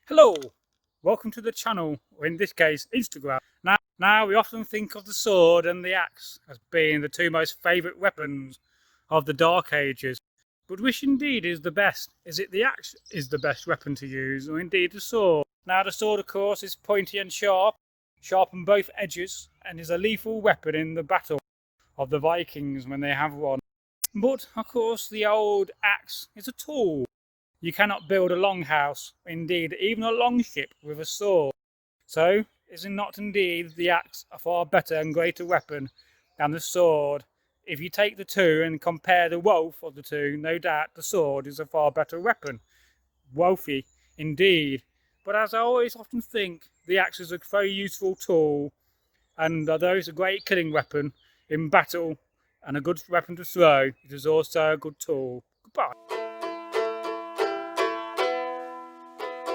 Hello, welcome to the channel, or in this case, Instagram. Now we often think of the sword and the axe as being the two most favourite weapons of the Dark Ages. But which indeed is the best? Is it the axe is the best weapon to use, or indeed the sword? Now the sword, of course, is pointy and sharp on both edges, and is a lethal weapon in the battle of the Vikings when they have one. But, of course, the old axe is a tool. You cannot build a long house, indeed even a long ship, with a sword. So, is it not indeed the axe a far better and greater weapon than the sword? If you take the two and compare the wealth of the two, no doubt the sword is a far better weapon. Wealthy, indeed. But as I always often think, the axe is a very useful tool, and although it's a great killing weapon in battle and a good weapon to throw, it is also a good tool. Goodbye.